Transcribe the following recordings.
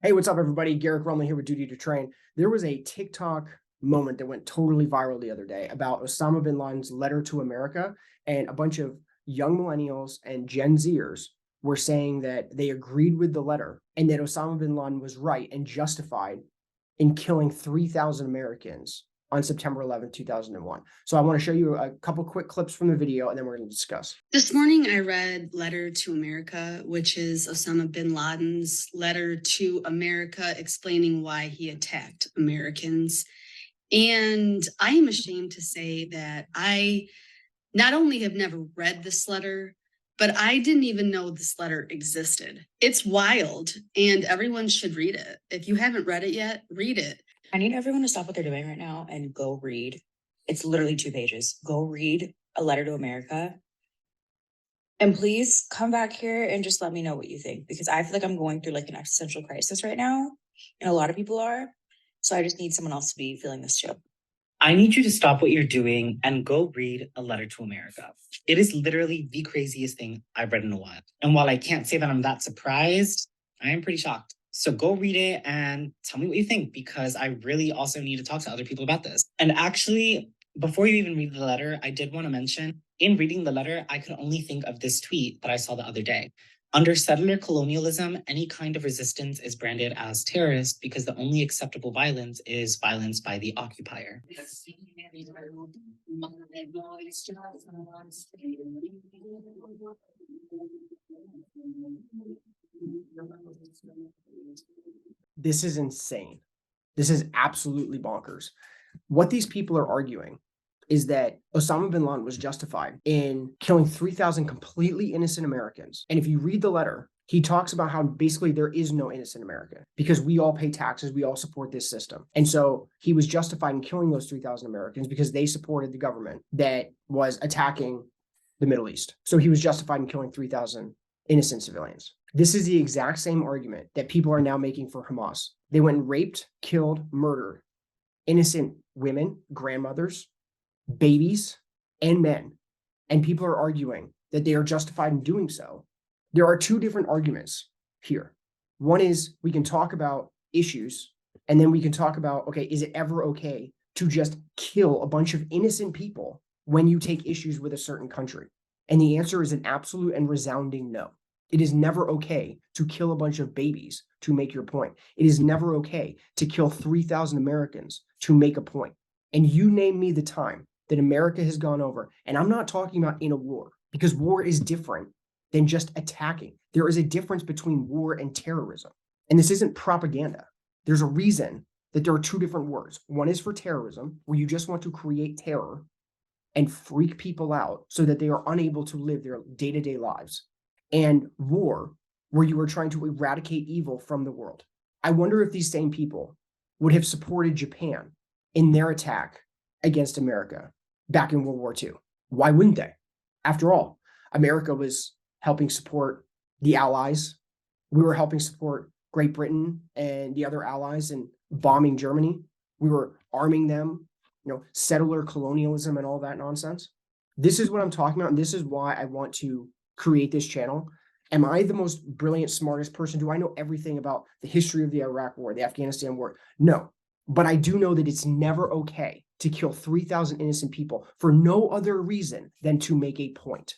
Hey, what's up, everybody? Garrick Rumley here with Duty to Train. There was a TikTok moment that went totally viral the other day about Osama bin Laden's letter to America, and a bunch of young millennials and Gen Zers were saying that they agreed with the letter and that Osama bin Laden was right and justified in killing 3,000 Americans on September 11th, 2001. So I want to show you a couple quick clips from the video, and then we're going to discuss. This morning, I read Letter to America, which is Osama bin Laden's letter to America explaining why he attacked Americans. And I am ashamed to say that I not only have never read this letter, but I didn't even know this letter existed. It's wild, and everyone should read it. If you haven't read it yet, read it. I need everyone to stop what they're doing right now and go read. It's literally 2 pages. Go read A Letter to America. And please come back here and just let me know what you think, because I feel like I'm going through like an existential crisis right now. And a lot of people are. So I just need someone else to be feeling this too. I need you to stop what you're doing and go read A Letter to America. It is literally the craziest thing I've read in a while. And while I can't say that I'm that surprised, I am pretty shocked. So go read it and tell me what you think, because I really also need to talk to other people about this. And actually, before you even read the letter, I did want to mention, in reading the letter, I could only think of this tweet that I saw the other day. Under settler colonialism, any kind of resistance is branded as terrorist because the only acceptable violence is violence by the occupier. This is insane. This is absolutely bonkers. What these people are arguing is that Osama bin Laden was justified in killing 3,000 completely innocent Americans. And if you read the letter, he talks about how basically there is no innocent America because we all pay taxes, we all support this system. And so he was justified in killing those 3,000 Americans because they supported the government that was attacking the Middle East. So he was justified in killing 3,000 innocent civilians. This is the exact same argument that people are now making for Hamas. They went and raped, killed, murdered innocent women, grandmothers, babies, and men. And people are arguing that they are justified in doing so. There are two different arguments here. One is we can talk about issues, and then we can talk about, okay, is it ever okay to just kill a bunch of innocent people when you take issues with a certain country? And the answer is an absolute and resounding no. It is never okay to kill a bunch of babies to make your point. It is never okay to kill 3,000 Americans to make a point. And you name me the time that America has gone over, and I'm not talking about in a war, because war is different than just attacking. There is a difference between war and terrorism. And this isn't propaganda. There's a reason that there are two different words. One is for terrorism, where you just want to create terror and freak people out so that they are unable to live their day-to-day lives. And war, where you are trying to eradicate evil from the world. I wonder if these same people would have supported Japan in their attack against America back in World War II. Why wouldn't they? After all, America was helping support the Allies. We were helping support Great Britain and the other allies in bombing Germany. We were arming them, settler colonialism and all that nonsense. This is what I'm talking about, and this is why I want to create this channel. Am I the most brilliant, smartest person? Do I know everything about the history of the Iraq War, the Afghanistan War? No, but I do know that it's never okay to kill 3,000 innocent people for no other reason than to make a point.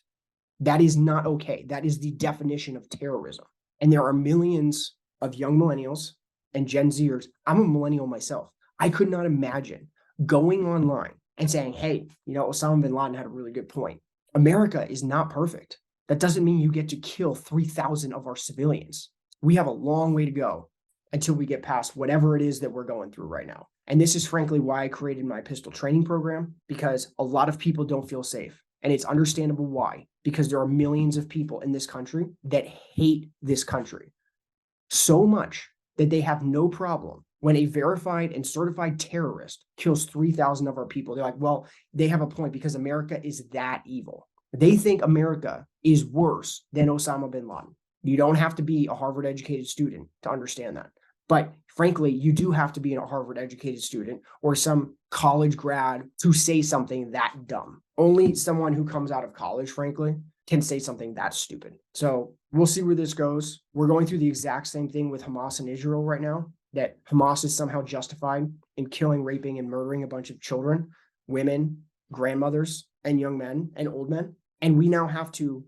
That is not okay. That is the definition of terrorism. And there are millions of young millennials and Gen Zers. I'm a millennial myself. I could not imagine going online and saying, hey, Osama bin Laden had a really good point. America is not perfect. That doesn't mean you get to kill 3,000 of our civilians. We have a long way to go until we get past whatever it is that we're going through right now. And this is frankly why I created my pistol training program, because a lot of people don't feel safe. And it's understandable why, because there are millions of people in this country that hate this country so much that they have no problem when a verified and certified terrorist kills 3,000 of our people. They're like, well, they have a point because America is that evil. They think America is worse than Osama bin Laden. You don't have to be a Harvard educated student to understand that. But frankly, you do have to be a Harvard educated student or some college grad to say something that dumb. Only someone who comes out of college, frankly, can say something that stupid. So we'll see where this goes. We're going through the exact same thing with Hamas and Israel right now, that Hamas is somehow justified in killing, raping, and murdering a bunch of children, women, grandmothers, and young men and old men. And we now have to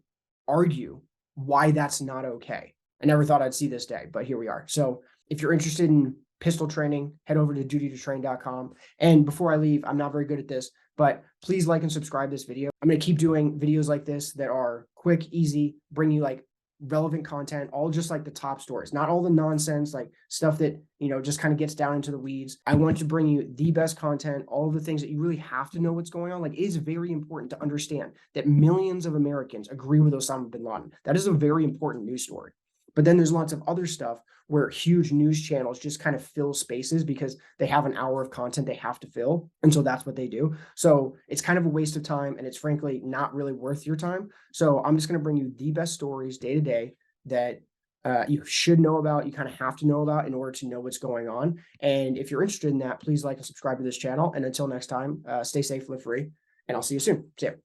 argue why that's not okay. I never thought I'd see this day, but here we are. So if you're interested in pistol training, head over to D2T.com. And before I leave, I'm not very good at this, but please like and subscribe this video. I'm going to keep doing videos like this that are quick, easy, bring you like relevant content, all just like the top stories, not all the nonsense, like stuff that, just kind of gets down into the weeds. I want to bring you the best content, all of the things that you really have to know what's going on. Like, it is very important to understand that millions of Americans agree with Osama bin Laden. That is a very important news story. But then there's lots of other stuff where huge news channels just kind of fill spaces because they have an hour of content they have to fill. And so that's what they do. So it's kind of a waste of time, and it's frankly not really worth your time. So I'm just going to bring you the best stories day to day that you should know about, you kind of have to know about in order to know what's going on. And if you're interested in that, please like and subscribe to this channel. And until next time, stay safe, live free, and I'll see you soon. See ya.